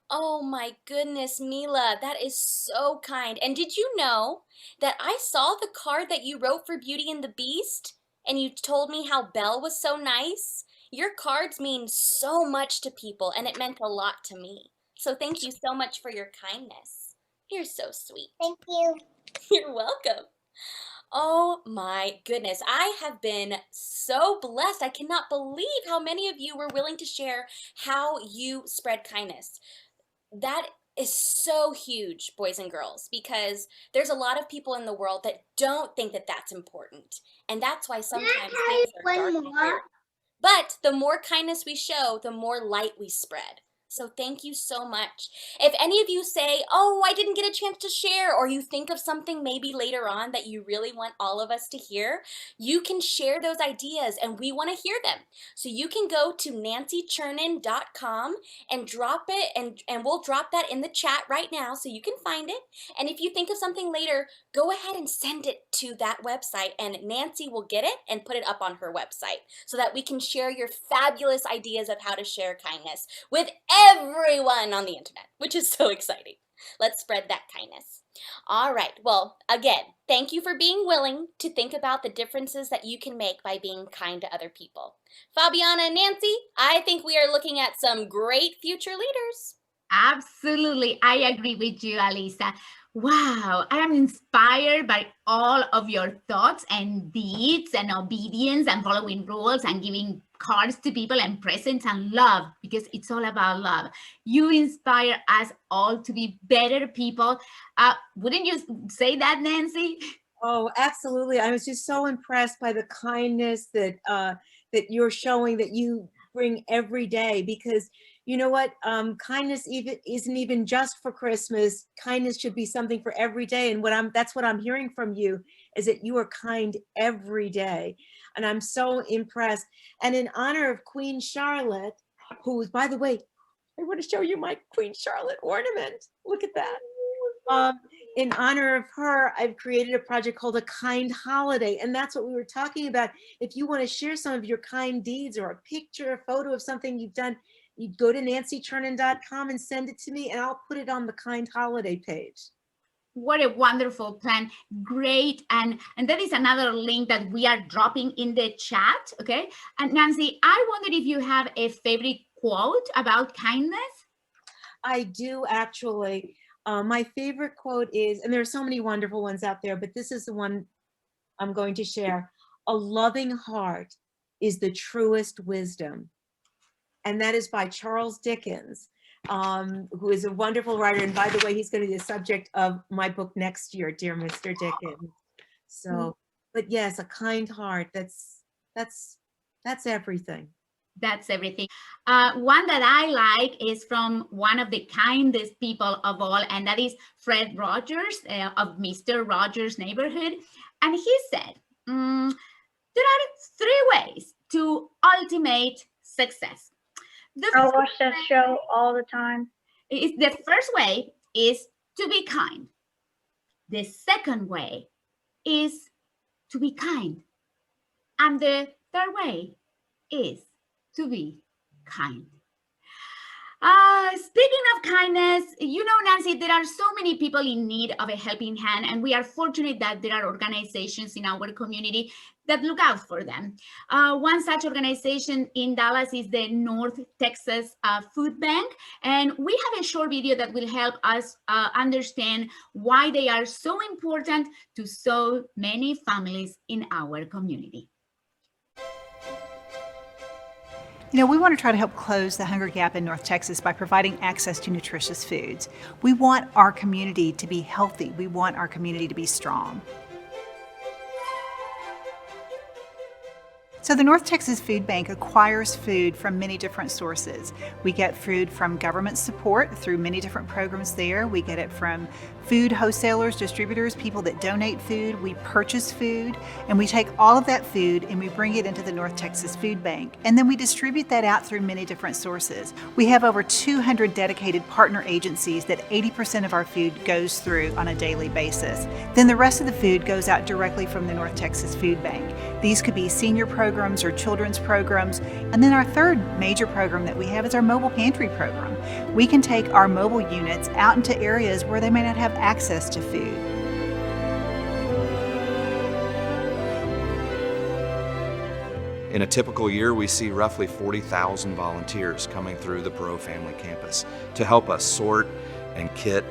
Oh my goodness, Mila, that is so kind. And did you know that I saw the card that you wrote for Beauty and the Beast? And you told me how Belle was so nice? Your cards mean so much to people, and it meant a lot to me. So thank you so much for your kindness. You're so sweet. Thank you. You're welcome. Oh my goodness, I have been so blessed. I cannot believe how many of you were willing to share how you spread kindness. That is so huge, boys and girls, because there's a lot of people in the world that don't think that that's important. And that's why sometimes things are dark and weird. But the more kindness we show, the more light we spread. So thank you so much. If any of you say, oh, I didn't get a chance to share, or you think of something maybe later on that you really want all of us to hear, you can share those ideas and we want to hear them. So you can go to nancychurnin.com and drop it, and we'll drop that in the chat right now so you can find it. And if you think of something later, go ahead and send it to that website and Nancy will get it and put it up on her website so that we can share your fabulous ideas of how to share kindness with everyone on the internet, which is so exciting. Let's spread that kindness. All right. Well, again, thank you for being willing to think about the differences that you can make by being kind to other people. Fabiana and Nancy, I think we are looking at some great future leaders. Absolutely. I agree with you, Alyssa. Wow, I am inspired by all of your thoughts and deeds and obedience and following rules and giving cards to people and presents and love, because it's all about love. You inspire us all to be better people. Wouldn't you say that, Nancy? Oh, absolutely. I was just so impressed by the kindness that that you're showing, that you bring every day, because you know what? Kindness isn't even just for Christmas. Kindness should be something for every day. And that's what I'm hearing from you, is that you are kind every day. And I'm so impressed. And in honor of Queen Charlotte, who is, by the way, I want to show you my Queen Charlotte ornament. Look at that. In honor of her, I've created a project called A Kind Holiday. And that's what we were talking about. If you want to share some of your kind deeds or a picture, a photo of something you've done, you go to nancychurnin.com and send it to me, and I'll put it on the Kind Holiday page. What a wonderful plan. Great. And that is another link that we are dropping in the chat. Okay. And Nancy, I wondered if you have a favorite quote about kindness. I do actually. My favorite quote is, and there are so many wonderful ones out there, but this is the one I'm going to share. A loving heart is the truest wisdom. And that is by Charles Dickens, who is a wonderful writer. And by the way, he's going to be the subject of my book next year, Dear Mr. Dickens. So, but yes, a kind heart, that's everything. That's everything. One that I like is from one of the kindest people of all, and that is Fred Rogers of Mr. Rogers' Neighborhood. And he said, there are 3 ways to ultimate success. I watch that show all the time. The first way is to be kind. The second way is to be kind. And the third way is to be kind. Speaking of kindness, you know, Nancy, there are so many people in need of a helping hand, and we are fortunate that there are organizations in our community that look out for them. One such organization in Dallas is the North Texas Food Bank, and we have a short video that will help us understand why they are so important to so many families in our community. You know, we want to try to help close the hunger gap in North Texas by providing access to nutritious foods. We want our community to be healthy. We want our community to be strong. So the North Texas Food Bank acquires food from many different sources. We get food from government support through many different programs there. We get it from food wholesalers, distributors, people that donate food. We purchase food, and we take all of that food and we bring it into the North Texas Food Bank. And then we distribute that out through many different sources. We have over 200 dedicated partner agencies that 80% of our food goes through on a daily basis. Then the rest of the food goes out directly from the North Texas Food Bank. These could be senior programs or children's programs. And then our third major program that we have is our mobile pantry program. We can take our mobile units out into areas where they may not have access to food. In a typical year, we see roughly 40,000 volunteers coming through the Perot Family Campus to help us sort and kit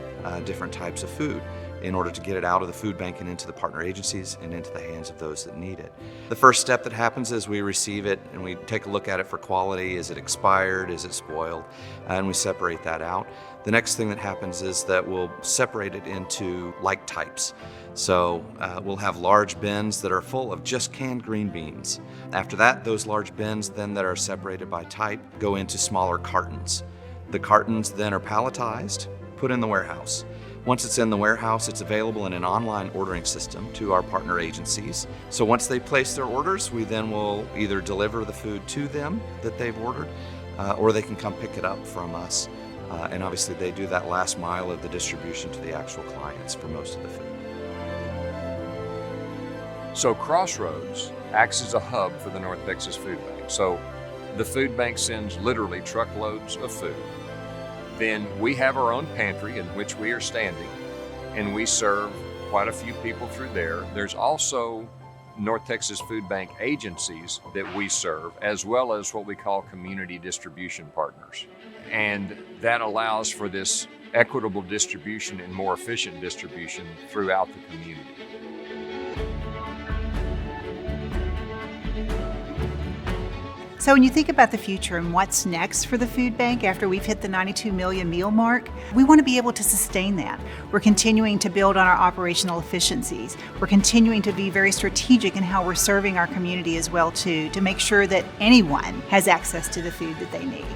different types of food in order to get it out of the food bank and into the partner agencies and into the hands of those that need it. The first step that happens is we receive it and we take a look at it for quality. Is it expired? Is it spoiled? And we separate that out. The next thing that happens is that we'll separate it into like types. So we'll have large bins that are full of just canned green beans. After that, those large bins then that are separated by type go into smaller cartons. The cartons then are palletized, put in the warehouse. Once it's in the warehouse, it's available in an online ordering system to our partner agencies. So once they place their orders, we then will either deliver the food to them that they've ordered, or they can come pick it up from us. And obviously they do that last mile of the distribution to the actual clients for most of the food. So Crossroads acts as a hub for the North Texas Food Bank. So the food bank sends literally truckloads of food. Then we have our own pantry in which we are standing, and we serve quite a few people through there. There's also North Texas Food Bank agencies that we serve, as well as what we call community distribution partners. And that allows for this equitable distribution and more efficient distribution throughout the community. So when you think about the future and what's next for the food bank after we've hit the 92 million meal mark, we want to be able to sustain that. We're continuing to build on our operational efficiencies. We're continuing to be very strategic in how we're serving our community as well too, to make sure that anyone has access to the food that they need.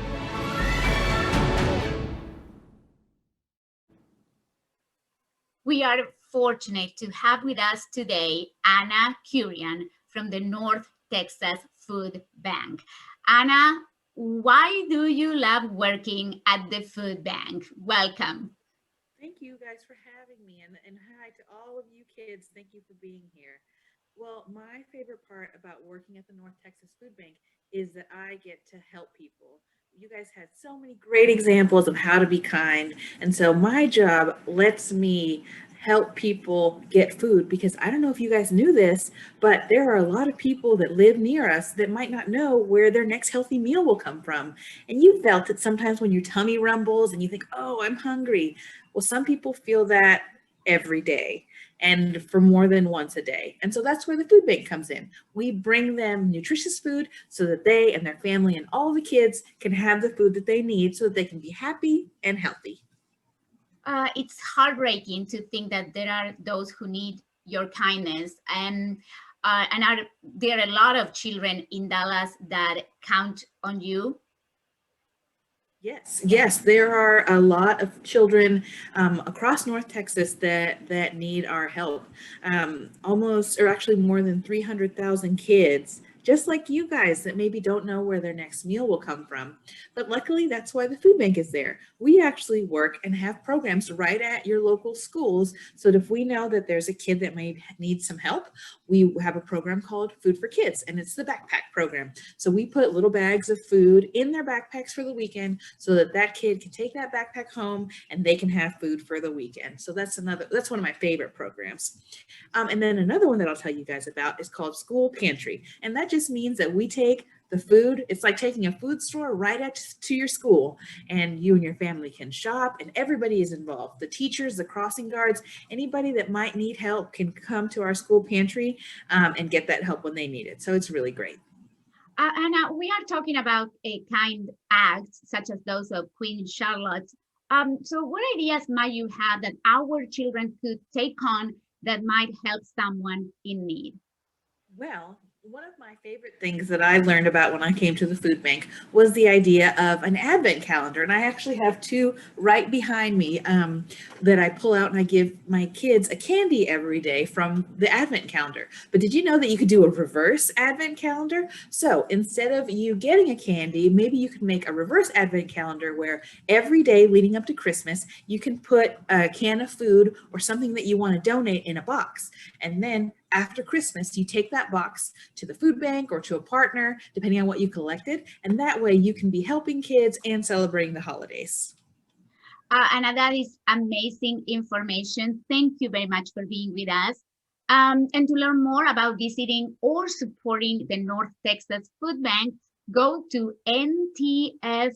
We are fortunate to have with us today Anna Kurian from the North Texas Food Bank. Anna, why do you love working at the food bank? Welcome. Thank you guys for having me, and hi to all of you kids. Thank you for being here. Well, my favorite part about working at the North Texas Food Bank is that I get to help people. You guys had so many great examples of how to be kind. And so my job lets me help people get food because I don't know if you guys knew this, but there are a lot of people that live near us that might not know where their next healthy meal will come from. And you felt it sometimes when your tummy rumbles and you think, oh, I'm hungry. Well, some people feel that every day and for more than once a day. And so that's where the food bank comes in. We bring them nutritious food so that they and their family and all the kids can have the food that they need so that they can be happy and healthy. It's heartbreaking to think that there are those who need your kindness, and there are a lot of children in Dallas that count on you. Yes, there are a lot of children across North Texas that need our help. Almost, or actually more than 300,000 kids, just like you guys, that maybe don't know where their next meal will come from. But luckily, that's why the food bank is there. We actually work and have programs right at your local schools. So that if we know that there's a kid that may need some help, we have a program called Food for Kids, and it's the backpack program. So we put little bags of food in their backpacks for the weekend so that that kid can take that backpack home and they can have food for the weekend. So that's one of my favorite programs. And then another one that I'll tell you guys about is called School Pantry. And that just means that we take the food, it's like taking a food store right up to your school, and you and your family can shop, and everybody is involved. The teachers, the crossing guards, anybody that might need help can come to our school pantry and get that help when they need it. So it's really great. Anna, we are talking about a kind acts such as those of Queen Charlotte. So what ideas might you have that our children could take on that might help someone in need? Well, one of my favorite things that I learned about when I came to the food bank was the idea of an advent calendar. And I actually have two right behind me that I pull out, and I give my kids a candy every day from the advent calendar. But did you know that you could do a reverse advent calendar? So instead of you getting a candy, maybe you could make a reverse advent calendar where every day leading up to Christmas, you can put a can of food or something that you want to donate in a box. And then after Christmas, you take that box to the food bank or to a partner, depending on what you collected. And that way you can be helping kids and celebrating the holidays. Anna, that is amazing information. Thank you very much for being with us. And to learn more about visiting or supporting the North Texas Food Bank, go to ntsb.com.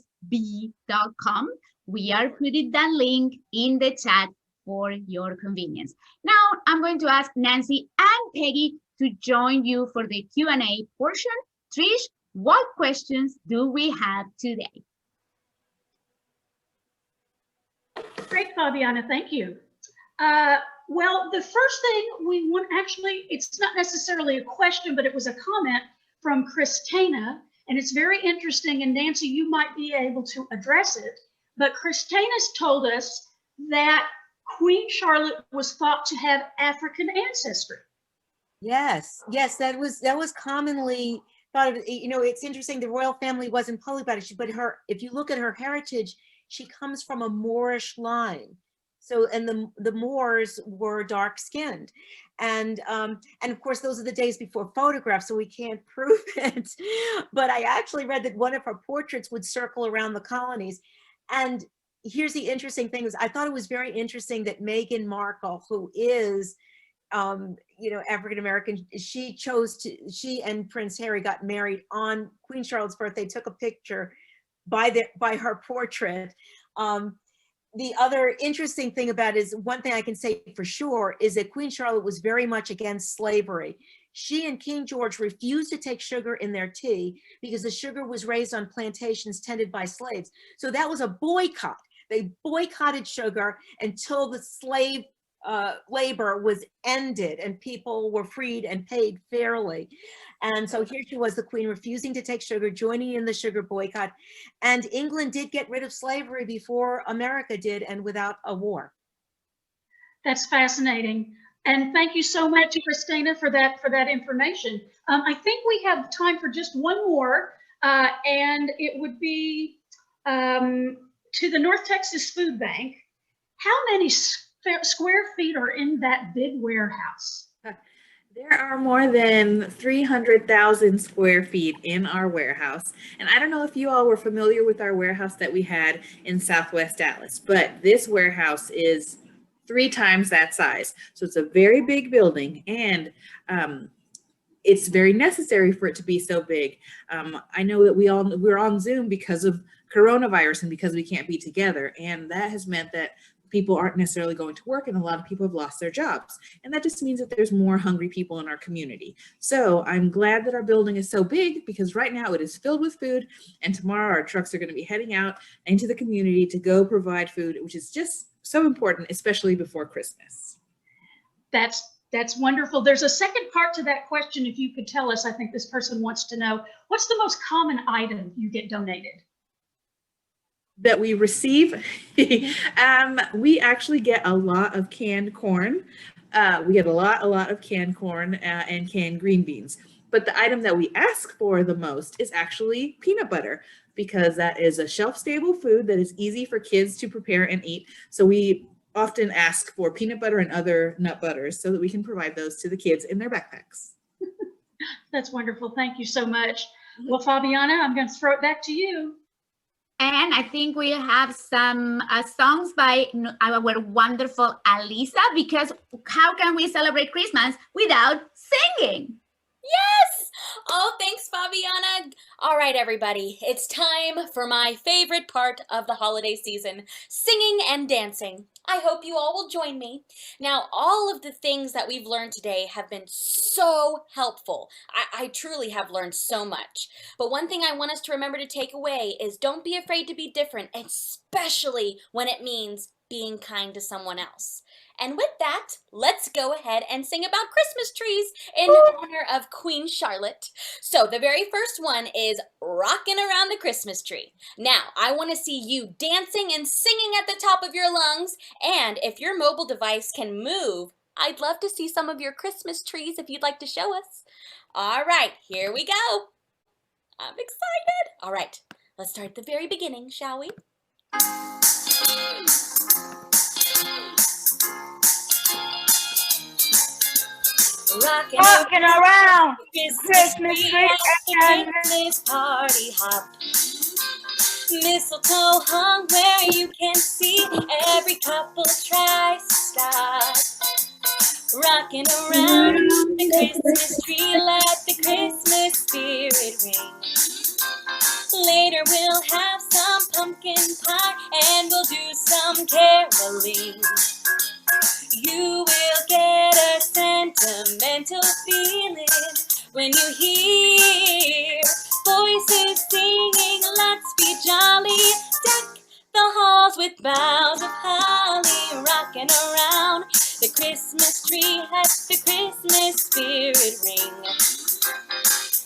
We are putting that link in the chat for your convenience. Now, I'm going to ask Nancy and Peggy to join you for the Q&A portion. Trish, what questions do we have today? Great, Fabiana, thank you. Well, the first thing we want, actually, it's not necessarily a question, but it was a comment from Christina, and it's very interesting, and Nancy, you might be able to address it, but Christina's told us that Queen Charlotte was thought to have African ancestry. Yes, that was commonly thought of. You know, it's interesting. The royal family wasn't public about it, but if you look at her heritage, she comes from a Moorish line. So, and the Moors were dark skinned, and of course those are the days before photographs, so we can't prove it. But I actually read that one of her portraits would circle around the colonies, and here's the interesting thing: is I thought it was very interesting that Meghan Markle, who is African American, she and Prince Harry got married on Queen Charlotte's birthday, took a picture by her portrait. The other interesting thing about it is, one thing I can say for sure is that Queen Charlotte was very much against slavery. She and King George refused to take sugar in their tea because the sugar was raised on plantations tended by slaves. So that was a boycott. They boycotted sugar until the slave labor was ended and people were freed and paid fairly. And so here she was, the Queen, refusing to take sugar, joining in the sugar boycott. And England did get rid of slavery before America did, and without a war. That's fascinating. And thank you so much, Christina, for that information. I think we have time for just one more, and it would be to the North Texas Food Bank. How many square feet are in that big warehouse? There are more than 300,000 square feet in our warehouse. And I don't know if you all were familiar with our warehouse that we had in Southwest Dallas, but this warehouse is 3 times that size. So it's a very big building, and it's very necessary for it to be so big. I know that we're on Zoom because of coronavirus and because we can't be together. And that has meant that people aren't necessarily going to work, and a lot of people have lost their jobs. And that just means that there's more hungry people in our community. So I'm glad that our building is so big, because right now it is filled with food, and tomorrow our trucks are going to be heading out into the community to go provide food, which is just so important, especially before Christmas. That's wonderful. There's a second part to that question. If you could tell us, I think this person wants to know, what's the most common item you get donated? That we receive? We actually get a lot of canned corn. We get a lot of canned corn and canned green beans. But the item that we ask for the most is actually peanut butter, because that is a shelf-stable food that is easy for kids to prepare and eat. So we often ask for peanut butter and other nut butters so that we can provide those to the kids in their backpacks. That's wonderful. Thank you so much. Well, Fabiana, I'm going to throw it back to you. And I think we have some songs by our wonderful Alyssa, because how can we celebrate Christmas without singing? Yes! Oh, thanks, Fabiana. All right, everybody. It's time for my favorite part of the holiday season, singing and dancing. I hope you all will join me. Now, all of the things that we've learned today have been so helpful. I truly have learned so much. But one thing I want us to remember to take away is don't be afraid to be different, especially when it means being kind to someone else. And with that, let's go ahead and sing about Christmas trees in honor of Queen Charlotte. So the very first one is Rockin' Around the Christmas Tree. Now, I want to see you dancing and singing at the top of your lungs. And if your mobile device can move, I'd love to see some of your Christmas trees if you'd like to show us. All right, here we go. I'm excited. All right, let's start at the very beginning, shall we? Rockin' around Christmas tree at the Christmas party hop. Mistletoe hung where you can see, every couple tries to stop. Rockin' around the Christmas tree, let the Christmas spirit ring. Later we'll have some pumpkin pie and we'll do some caroling. You will get a sentimental feeling when you hear voices singing, let's be jolly. Deck the halls with boughs of holly, rocking around the Christmas tree, let the Christmas spirit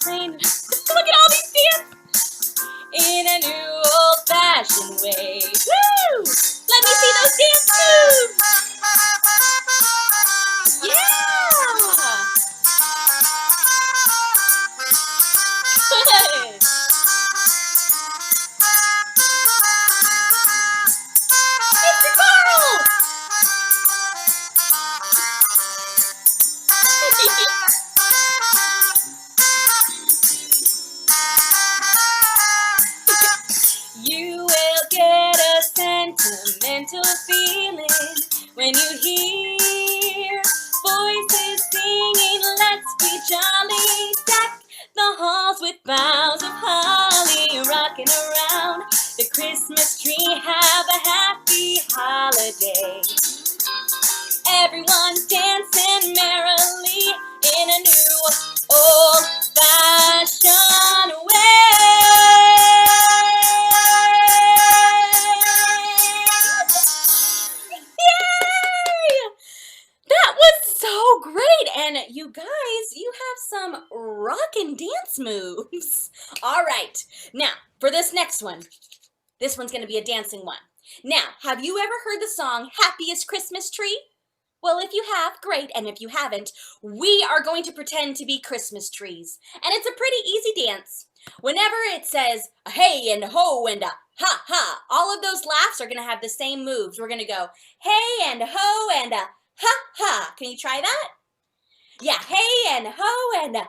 ring. Look at all these dance in a new old-fashioned way. Woo! Let me see those dance moves. Yeah! Good! Mr. Carl! You will get a sentimental feeling when you hear voices singing, let's be jolly. Deck the halls with boughs of holly, rocking around the Christmas tree. Have a happy holiday. Everyone's dancing merrily in a new old-fashioned way. That was so great, and you guys, you have some rockin' dance moves. All right, now for this next one. This one's gonna be a dancing one. Now, have you ever heard the song Happiest Christmas Tree? Well, if you have, great, and if you haven't, we are going to pretend to be Christmas trees. And it's a pretty easy dance. Whenever it says a hey and a ho and a ha ha, all of those laughs are gonna have the same moves. We're gonna go hey and a ho and a ha ha. Can you try that? Yeah, hey and ho and ha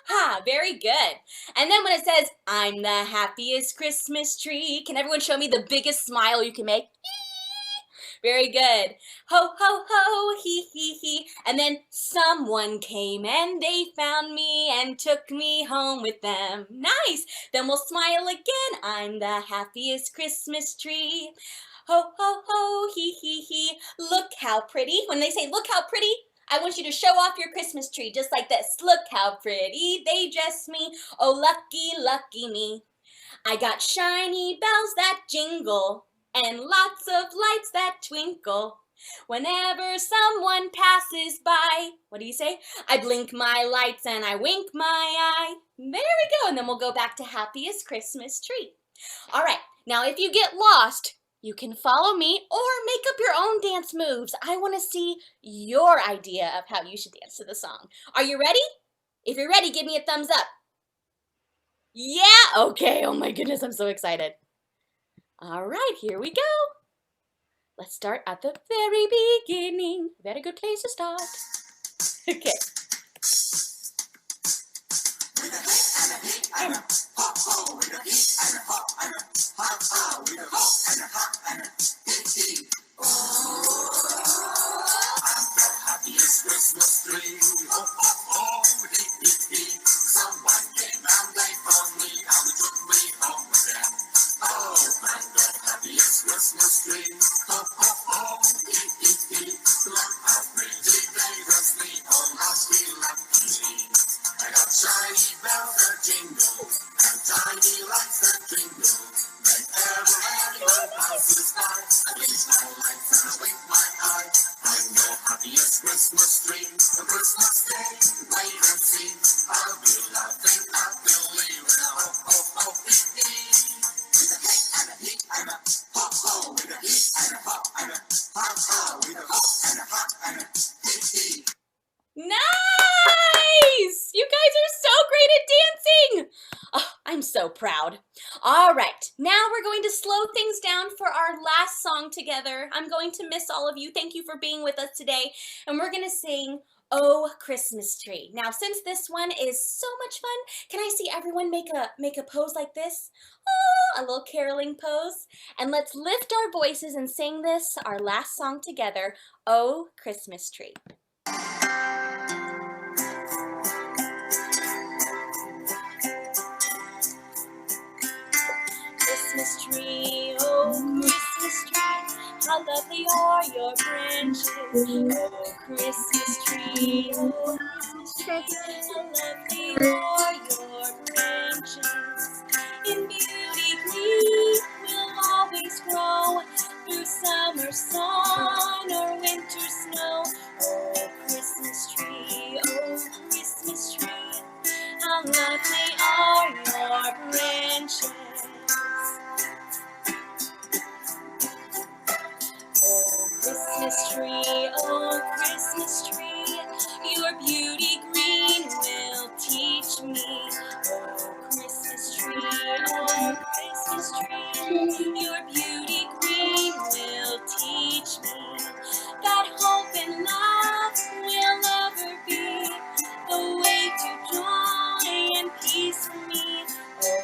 ha. Very good. And then when it says, I'm the happiest Christmas tree, can everyone show me the biggest smile you can make? Very good. Ho, ho, ho, he. And then someone came and they found me and took me home with them. Nice. Then we'll smile again. I'm the happiest Christmas tree. Ho, ho, ho, he. Look how pretty. When they say, look how pretty, I want you to show off your Christmas tree just like this. Look how pretty they dress me. Oh, lucky, lucky me. I got shiny bells that jingle and lots of lights that twinkle. Whenever someone passes by, what do you say? I blink my lights and I wink my eye. There we go. And then we'll go back to happiest Christmas tree. All right. Now, if you get lost, you can follow me or make up your own dance moves. I want to see your idea of how you should dance to the song. Are you ready? If you're ready, give me a thumbs up. Yeah, okay. Oh my goodness, I'm so excited. All right, here we go. Let's start at the very beginning. Very good place to start. Okay. Christmas tree, ho, ho, ho, someone came and they found me and took me home with them. Oh, I'm the happiest Christmas tree, ho, ho, ho, look how pretty they dress me, oh, lucky, lucky me. I got shiny bells that jingle and tiny lights that twinkle. Whenever anyone passes by, I blink my lights and I wink my eye. I'm the happiest Christmas tree, on Christmas Day, wait and see. I'll be laughing happily with a ho, ho, ho, hee. With a hey and a hee and a ho, ho, with a hee and a ho and a ha, ha, with a ho and a ha and a hee. Nice! You guys are so great at dancing. Oh, I'm so proud. All right, now we're going to slow things down for our last song together. I'm going to miss all of you. Thank you for being with us today. And we're going to sing Oh Christmas Tree. Now, since this one is so much fun, can I see everyone make a pose like this? Oh, a little caroling pose. And let's lift our voices and sing this, our last song together, Oh Christmas Tree. Christmas tree, oh Christmas tree, how lovely are your branches. Oh Christmas tree, oh Christmas tree, how lovely are your branches. In beauty green will always grow through summer sun or winter snow. Oh Christmas tree, how lovely are your branches. Oh Christmas tree, your beauty green will teach me. Oh Christmas tree, your beauty green will teach me that hope and love will ever be the way to joy and peace for me. Oh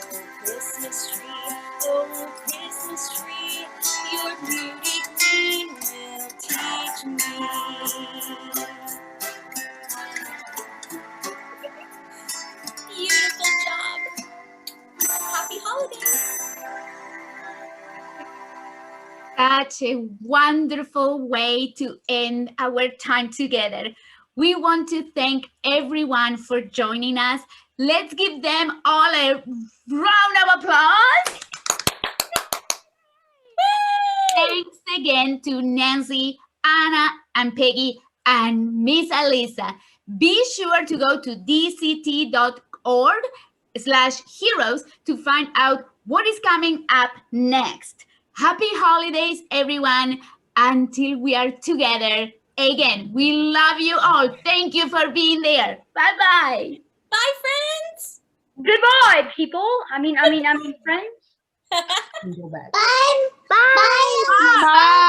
Christmas tree, your beauty green will teach me. Beautiful job. Happy holidays. Such a wonderful way to end our time together. We want to thank everyone for joining us. Let's give them all a round of applause. Thanks again to Nancy, Anna, and Peggy, and Miss Alyssa. Be sure to go to dct.org/heroes to find out what is coming up next. Happy holidays, everyone. Until we are together again. We love you all. Thank you for being there. Bye-bye. Bye, friends. Goodbye, people. I mean, friends. Bye. Bye. Bye.